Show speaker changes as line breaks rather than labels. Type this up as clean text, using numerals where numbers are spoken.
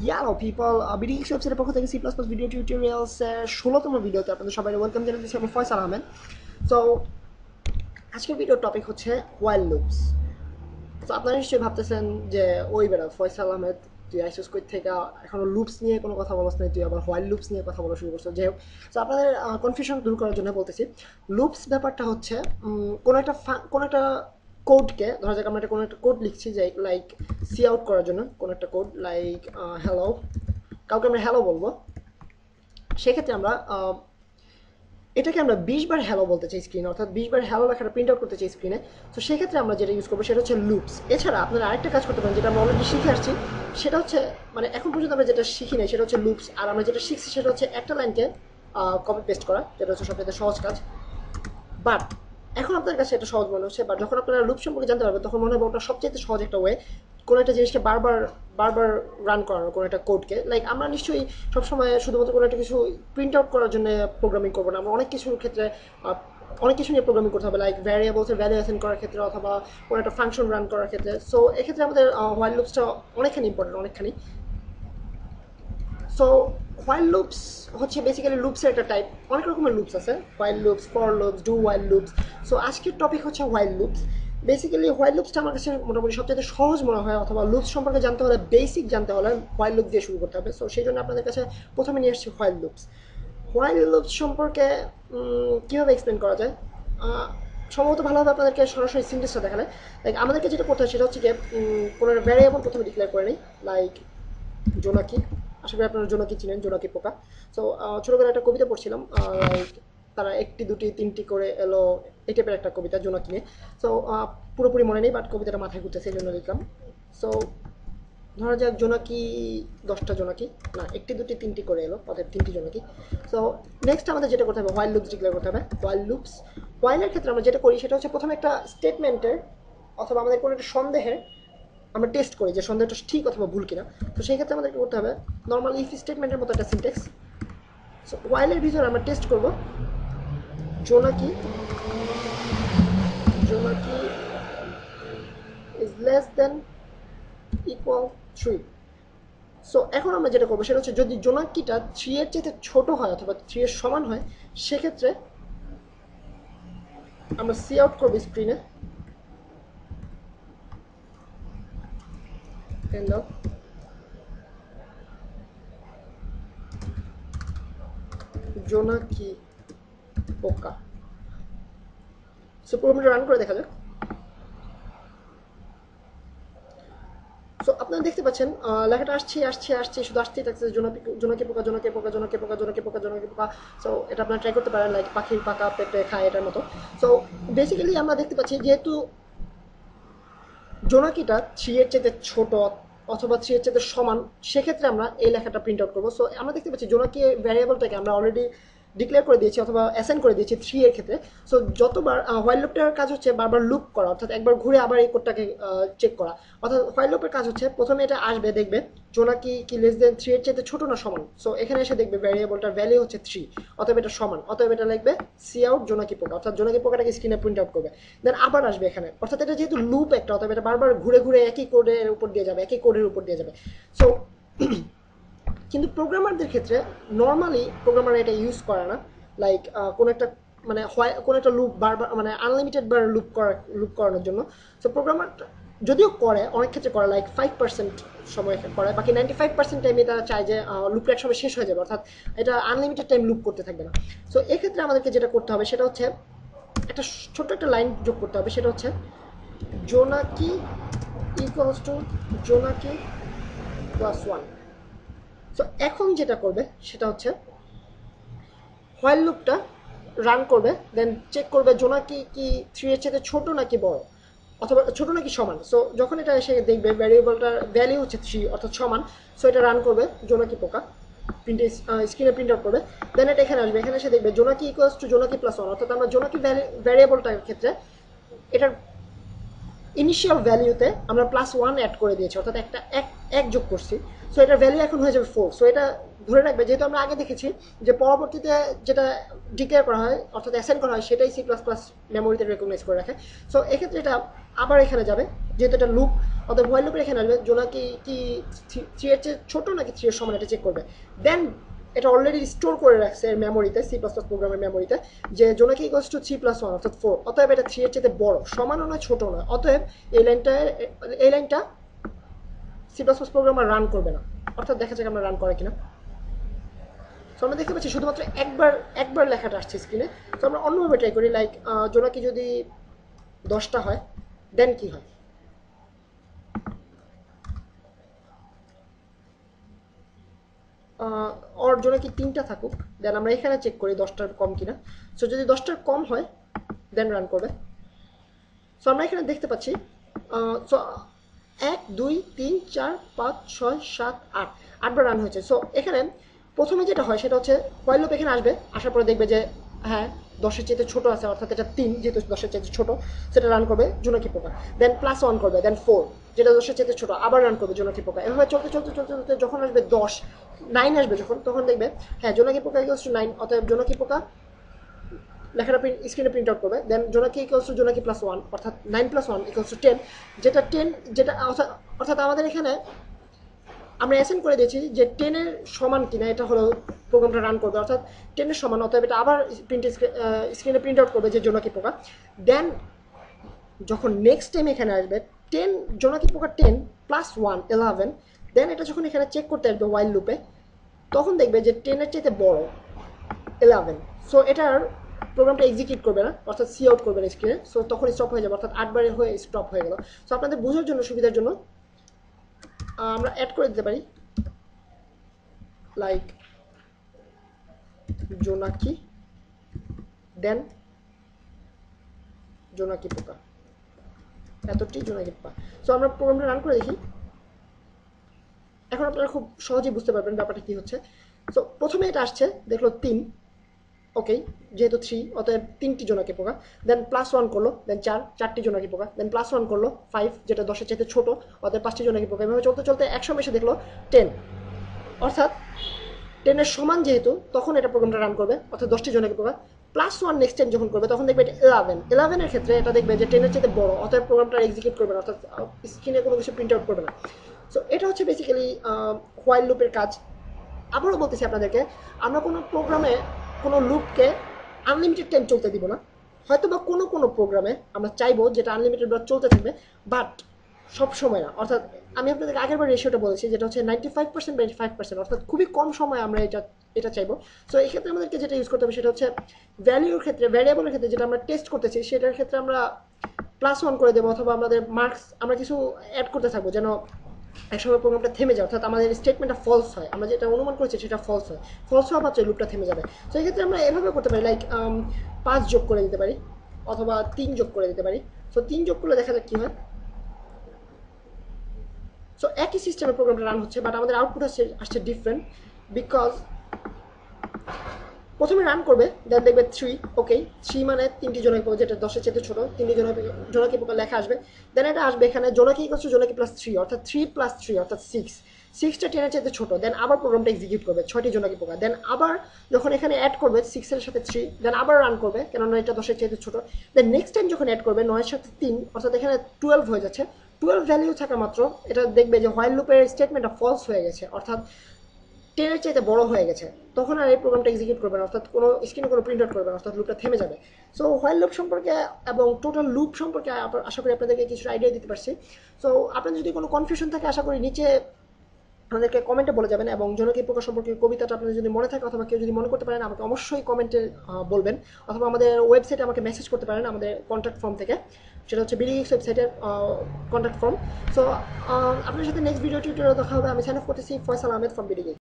Hello people, BDX ওয়েবসাইটের পক্ষ থেকে C++ ভিডিও টিউটোরিয়ালস 16তম ভিডিওতে আপনাদের সবাই ওয়েলকাম জানাচ্ছি। আমি ফয়সাল আহমেদ। সো আজকের ভিডিওর টপিক হচ্ছে হোয়াইল লুপস। তো আপনারা নিশ্চয়ই ভাবতেছেন যে ওই বেড়া ফয়সাল আহমেদ, তুই আইসোস কই থেকে এখনো লুপস নিয়ে কোনো কথা বলছ না, তুই আবার হোয়াইল লুপস নিয়ে কথা বলা শুরু করছো। যাই হোক, তো আপনাদের কনফিউশন দূর করার জন্য বলতেছি, লুপস ব্যাপারটা হচ্ছে কোনো একটা কোডকে, ধরা যাক আমরা একটা কোনো একটা কোড লিখছি, যে লাইক সি আউট করার জন্য কোনো একটা কোড লাইক হ্যালো, কাউকে আমরা হ্যালো বলবো। সেক্ষেত্রে আমরা এটাকে আমরা 20 বার হ্যালো বলতে চাই স্ক্রিনে, অর্থাৎ 20 বার হ্যালো লেখাটা প্রিন্ট আউট করতে চাই স্ক্রিনে। তো সেক্ষেত্রে আমরা যেটা ইউজ করবো সেটা হচ্ছে লুপস। এছাড়া আপনারা আরেকটা কাজ করতে পারেন, যেটা আমরা অলরেডি শিখে আসছি, সেটা হচ্ছে মানে এখন পর্যন্ত আমরা যেটা শিখি নাই সেটা হচ্ছে লুপস। আর আমরা যেটা শিখছি সেটা হচ্ছে একটা লাইনকে কপি পেস্ট করা, যেটা হচ্ছে সবচেয়ে সহজ কাজ। বাট এখন আপনার কাছে এটা সহজ মনে হচ্ছে, বাট যখন আপনারা লুপ সম্পর্কে জানতে পারবেন তখন মনে হবে ওটা সবচেয়ে সহজ একটা ওয়ে কোনো একটা জিনিসকে বারবার বারবার রান করানো, কোনো একটা কোডকে। লাইক আমরা নিশ্চয়ই সবসময় শুধুমাত্র কোনো একটা কিছু প্রিন্ট আউট করার জন্য প্রোগ্রামিং করবো না, আমরা অনেক কিছুর ক্ষেত্রে অনেক কিছু নিয়ে প্রোগ্রামিং করতে হবে, লাইক ভ্যারিয়েবলসের ভ্যালু অ্যাসাইন করার ক্ষেত্রে অথবা কোনো একটা ফাংশন রান করার ক্ষেত্রে। সো এক্ষেত্রে আমাদের হোয়াইল লুপসটা অনেকখানি ইম্পর্টেন্ট, অনেকখানি। সো হোয়াইল লুপস হচ্ছে বেসিক্যালি লুপসের একটা টাইপ। অনেক রকমের লুপস আছে, while loops, for loops, do while loops. So আজকের টপিক হচ্ছে হোয়াইল লুপস। বেসিক্যালি হোয়াইল লুপসটা আমার কাছে মোটামুটি সবচেয়ে সহজ মনে হয়, অথবা লুপস সম্পর্কে জানতে হলে, বেসিক জানতে হলে হোয়াইল লুপ দিয়ে শুরু করতে হবে। সো সেই জন্য আপনাদের কাছে প্রথমে নিয়ে আসছি হোয়াইল লুপস। হোয়াইল লুপস সম্পর্কে কীভাবে এক্সপ্লেন করা যায়, সম্ভবত ভালোভাবে আপনাদেরকে সরাসরি সিনটেক্সটা দেখালে। লাইক আমাদেরকে যেটা করতে হয় সেটা হচ্ছে গিয়ে কোনো একটা ভ্যারিয়েবল প্রথমে ডিক্লেয়ার করে নিই, লাইক জোনাকি। আশা করি আপনারা জোনাকি চিনেন, জোনাকি পোকা। সো ছোটোবেলায় একটা কবিতা পড়ছিলাম, লাইক তারা একটি দুটি তিনটি করে এলো, এই টাইপের একটা কবিতা জোনাকি নিয়ে। সো পুরোপুরি মনে নেই, বাট কবিতাটা মাথায় ঘুরতেছে এই জন্য লিখলাম। সো ধরা যাক জোনাকি 10টা জোনাকি, না একটি দুটি তিনটি করে এলো, অর্থাৎ 3টি জোনাকি। সো নেক্সট আমাদের যেটা করতে হবে, হোয়াইল লুপস ডিক্লেয়ার করতে হবে। হোয়াইল লুপস, হোয়াইলের ক্ষেত্রে আমরা যেটা করি সেটা হচ্ছে প্রথমে একটা স্টেটমেন্টের অথবা আমাদের কোনো একটা সন্দেহের আমরা টেস্ট করি যে সন্দেহটা ঠিক অথবা ভুল কিনা। তো সেই ক্ষেত্রে আমাদেরকে করতে হবে নর্মাল ইফ স্টেটমেন্টের মতো একটা সিনটেক্স। সো হোয়াইলের ভিতরে আমরা টেস্ট করব জোনাকি, জোনাকি is less than equal 3। So এখন আমরা যেটা করবো সেটা হচ্ছে যদি জোনাকিটা 3 এর চাইতে ছোট হয় অথবা 3 এর সমান হয়, সেক্ষেত্রে আমরা সি আউট করবো স্ক্রিনে জোনাকি পোকা। সো প্রোগ্রামটা রান করে দেখা যাক। সো আপনারা দেখতে পাচ্ছেন লেখাটা আসছে আসছে আসছে, শুধু আসতেই থাকছে, জোনাকি জোনাকি পোকা, জোনাকি পোকা, জোনাকি পোকা, জোনাকি পোকা, জোনাকি পোকা। সো এটা আপনারা ট্রাই করতে পারেন, লাইক পাখির পাকা পেঁপে খায় এটার মতো। সো বেসিক্যালি আমরা দেখতে পাচ্ছি যেহেতু জোনাকিটা 3 এর চাইতে ছোট অথবা 3 এর চাইতে সমান, সেক্ষেত্রে আমরা এই লেখাটা প্রিন্ট আউট করবো। সো আমরা দেখতে পাচ্ছি জোনাকি ভ্যারিয়েবলটাকে আমরা অলরেডি ডিক্লেয়ার করে দিয়েছি অথবা অ্যাসাইন করে দিয়েছি 3 এর ক্ষেত্রে। সো যতবার হোয়াইল লুপটার কাজ হচ্ছে বারবার লুপ করা, অর্থাৎ একবার ঘুরে আবার এই কোডটাকে চেক করা। অর্থাৎ হোয়াইল লুপের কাজ হচ্ছে প্রথমে এটা আসবে, দেখবে জোনাকি কি লেস দেন 3 এর চাইতে ছোট না সমান। সো এখানে এসে দেখবে ভ্যারিয়েবলটার ভ্যালু হচ্ছে 3, অতএব এটা সমান, অতএব এটা লিখবে সি আউট জোনাকি পোকা, অর্থাৎ জোনাকি পোকাটাকে স্ক্রিনে প্রিন্ট আউট করবে। দেন আবার আসবে এখানে, অর্থাৎ এটা যেহেতু লুপ একটা, অতএব এটা বারবার ঘুরে ঘুরে একই কোডের উপর দিয়ে যাবে, একই কোডের উপর দিয়ে যাবে। সো কিন্তু প্রোগ্রামারদের ক্ষেত্রে নর্মালি প্রোগ্রামার এটা ইউজ করে না, লাইক কোনো একটা মানে কোনো একটা লুপ বারবার মানে আনলিমিটেড বার লুপ করানোর জন্য। সো প্রোগ্রামার যদিও করে, অনেক ক্ষেত্রে করে, লাইক 5% সময় করে, বাকি 95% টাইমে তারা চায় যে লুপটা এক সময় শেষ হয়ে যাবে, অর্থাৎ এটা আনলিমিটেড টাইম লুপ করতে থাকবে না। সো এক্ষেত্রে আমাদেরকে যেটা করতে হবে সেটা হচ্ছে একটা ছোট্ট একটা লাইন যোগ করতে হবে, সেটা হচ্ছে জোনাকি ইকুয়ালস টু জোনাকি প্লাস 1। সো এখন যেটা করবে সেটা হচ্ছে হোয়াইল লুপটা রান করবে, দেন চেক করবে জোনাকি কি 3 এর চেয়ে ছোট নাকি বড়, অথবা ছোট নাকি সমান। সো যখন এটা এসে দেখবে ভ্যারিয়েবলটার ভ্যালু হচ্ছে 3 অর্থাৎ সমান, সো এটা রান করবে জোনাকি পোকা, প্রিন্টে স্ক্রিনে প্রিন্ট আউট করবে। দেন এটা এখানে আসবে, এখানে এসে দেখবে জোনাকি ইকুয়ালস টু জোনাকি প্লাস 1, অর্থাৎ আমরা জোনাকি ভ্যারিয়েবলটার ক্ষেত্রে এটার ইনিশিয়াল ভ্যালুতে আমরা +1 অ্যাড করে দিয়েছি, অর্থাৎ একটা এক যোগ করছি। সো এটার ভ্যালু এখন হয়ে যাবে 4। সো এটা ধরে রাখবে, যেহেতু আমরা আগে দেখেছি যে পরবর্তীতে যেটা ডিক্লেয়ার করা হয় অর্থাৎ অ্যাসাইন করা হয় সেটাই C++ মেমোরিতে রেকগনাইজ করে রাখে। সো এক্ষেত্রে এটা আবার এখানে যাবে, যেহেতু এটা লুপ অর্থাৎ হোয়াইল লুপের এখানে আসবে, জোনাকি কি 3 এর চেয়ে ছোটো নাকি 3 এর সমান এটা চেক করবে। দেন এটা অলরেডি স্টোর করে রাখছে এর মেমোরিতে, C++ প্রোগ্রামের মেমোরিতে, যে জোনাকি ইকুয়ালস টু 3+1 অর্থাৎ 4, অতএব এটা 3 এর চেয়ে বড়, সমানও নয় ছোটো নয়, অতএব এই লাইনটা C++ প্রোগ্রামার রান করবে না। অর্থাৎ দেখা যাক আমরা রান করে কিনা। সো আমরা দেখতে পাচ্ছি শুধুমাত্র একবার লেখাটা আসছে স্ক্রিনে। তো আমরা অন্যভাবে ট্রাই করি, লাইক জোনাকি যদি 10টা হয় দেন কি হয়। ওর জোনাকি 3টা থাকুক, দেন আমরা এখানে চেক করি 10টার কম কিনা। সো যদি 10টার কম হয় দেন রান করবে। সো আমরা এখানে দেখতে পাচ্ছি সো 1 2 3 4 5 6 7 8 8বার রান হয়েছে। সো এখানে প্রথমে যেটা হয় সেটা হচ্ছে হোয়াইল লুপ এখানে আসবে, আসার পরে দেখবে যে হ্যাঁ 10-এর চেয়ে ছোটো আছে, অর্থাৎ এটা 3 যেহেতু 10-এর চেয়ে ছোটো, সেটা রান করবে জোনাকি পোকা। দেন +1 করবে, দেন 4 যেটা 10-এর চেয়ে ছোটো, আবার রান করবে জোনাকি পোকা। এভাবে চলতে চলতে চলতে চলতে যখন আসবে 10 9 আসবে যখন, তখন দেখবে হ্যাঁ জোনাকি পোকা ইকুয়ালস টু 9, অতএব জোনাকি পোকা লেখাটা স্ক্রিনে প্রিন্ট আউট করবে। দেন জোনাকি ইকুয়ালস টু জোনাকি +1 অর্থাৎ 9+1 ইকুয়ালস টু 10, যেটা 10 যেটা অর্থাৎ আমাদের এখানে আমরা অ্যাসাইন করে দিয়েছি যে 10 এর সমান কিনা এটা হলো প্রোগ্রামটা রান করবে, অর্থাৎ 10 এর সমান, অতএব এটা আবার স্ক্রিনে প্রিন্ট আউট করবে যে জোনাকি পোকা। দেন যখন নেক্সট টাইম এখানে আসবে 10 জোনাকি পোকা 10 +1 11, দেন এটা যখন এখানে চেক করতে আসবে ওয়াইল লুপে, তখন দেখবে যে 10 এর চাইতে বড় 11। সো এটার প্রোগ্রামটা এক্সিকিউট করবে না, অর্থাৎ সি আউট করবে না স্ক্রিনে। সো তখন স্টপ হয়ে যাবে, অর্থাৎ 8বারে হয়ে স্টপ হয়ে গেল। সো আপনাদের বোঝার জন্য সুবিধার জন্য আমরা অ্যাড করে দিতে পারি লাইক জোনাকি দেন জোনাকি পোকা, এতটি জোনাকি পোকা। সো আমরা প্রোগ্রামটা রান করে দেখি, এখন আপনারা খুব সহজেই বুঝতে পারবেন ব্যাপারটা কী হচ্ছে। সো প্রথমে এটা আসছে দেখলো 3, ওকে যেহেতু 3 অতএব 3টি জোনাকি পোকা। দেন +1 করলো, দেন 4টি জোনাকি পোকা। দেন +1 করলো 5 যেটা 10-এর চাইতে ছোটো, অতএব 5টি জোনাকি পোকা। এভাবে চলতে চলতে একসময় এসে দেখলো 10, অর্থাৎ 10 এর সমান যেহেতু, তখন এটা প্রোগ্রামটা রান করবে, অর্থাৎ 10টি জোনাকি পোকা। +1 নেক্সট টাইম যখন করবে তখন দেখবে এটা 11 এর ক্ষেত্রে এটা দেখবে যে 10 এর চাইতে বড়, অতএব প্রোগ্রামটা এক্সিকিউট করবে না, অর্থাৎ স্ক্রিনে কোনো কিছু প্রিন্ট আউট করবে না। সো এটা হচ্ছে বেসিক্যালি হোয়াইল লুপের কাজ। আবারও বলতেছি আপনাদেরকে, আমরা কোনো প্রোগ্রামে কোনো লুপকে আনলিমিটেড টাইম চলতে দিব না। হয়তো বা কোনো প্রোগ্রামে আমরা চাইবো যেটা আনলিমিটেড বা চলতে থাকবে, বাট সব সময় না। অর্থাৎ আমি আপনাদেরকে আগেরবার রেশিওটা বলেছি যেটা হচ্ছে 95% 95%, অর্থাৎ খুবই কম সময় আমরা এটা চাইবো। সো এই ক্ষেত্রে আমাদেরকে যেটা ইউজ করতে হবে সেটা হচ্ছে ভ্যালিউর ক্ষেত্রে, ভ্যারিয়েবলের ক্ষেত্রে যেটা আমরা টেস্ট করতেছি সেটার ক্ষেত্রে আমরা +1 করে দেবো, অথবা আমাদের মার্কস আমরা কিছু অ্যাড করতে থাকবো যেন একসময় প্রোগ্রামটা থেমে যায়, অর্থাৎ আমাদের স্টেটমেন্টটা ফলস হয়, আমরা যেটা অনুমান করেছি সেটা ফলস হয়, ফলস হওয়া মাত্র লুপটা থেমে যাবে। তো এই ক্ষেত্রে আমরা এভাবে করতে পারি, লাইক 5 যোগ করে দিতে পারি অথবা 3 যোগ করে দিতে পারি। সো 3 যোগ করলে দেখা যাক কী হয়। সো একই সিস্টেমে প্রোগ্রামটা রান হচ্ছে, বাট আমাদের আউটপুট আসছে ডিফারেন্ট, বিকজ প্রথমে রান করবে, দেন দেখবে 3, ওকে 3 মানে 3টি জোনাকি পোকা, যেটা 10-এর চেয়ে ছোটো, 3টি জোনাকি পোকা লেখা আসবে। দেন এটা আসবে এখানে জোনাকি ইকুয়ালস টু জোনাকি +3 অর্থাৎ 3+3 অর্থাৎ 6, 6টা 10-এর চাইতে ছোটো। দেন আবার প্রোগ্রামটা এক্সিকিউট করবে 6টি জোনাকি পোকা। দেন আবার যখন এখানে অ্যাড করবে 6-এর সাথে 3, দেন আবার রান করবে কেননা এটা 10-এর চাইতে ছোটো। দেন নেক্সট টাইম যখন অ্যাড করবে 9-এর সাথে 3, অর্থাৎ এখানে 12 হয়ে যাচ্ছে। 12 ভ্যালিউ থাকা মাত্র এটা দেখবে যে হোয়াইল লুপের স্টেটমেন্টটা ফলস হয়ে গেছে, অর্থাৎ 10-এর চাইতে বড় হয়ে গেছে, তখন আর এই প্রোগ্রামটা এক্সিকিউট করবে না, অর্থাৎ কোনো স্ক্রিনে কোনো প্রিন্ট আউট করবে না, অর্থাৎ লুপটা থেমে যাবে। সো হোয়াইল লুপ সম্পর্কে এবং টোটাল লুপ সম্পর্কে আশা করি আপনাদেরকে কিছু আইডিয়া দিতে পারছি। সো আপনার যদি কোনো কনফিউশন থাকে আশা করি নিচে আমাদেরকে কমেন্টে বলে যাবেন, এবং জোনাকি পোকা সম্পর্কে কবিতাটা আপনাদের যদি মনে থাকে অথবা কেউ যদি মনে করতে পারেন আমাকে অবশ্যই কমেন্টে বলবেন, অথবা আমাদের ওয়েবসাইটে আমাকে মেসেজ করতে পারেন আমাদের কন্ট্যাক্ট ফর্ম থেকে, সেটা হচ্ছে বিডিগিক্স ওয়েবসাইটের কন্ট্যাক্ট ফর্ম। সো আপনার সাথে নেক্সট ভিডিও টিউটোরিয়ালে দেখা হবে। আমি সাইন অফ করতেছি, ফয়সাল আহমেদ ফ্রম বিডিগিক্স।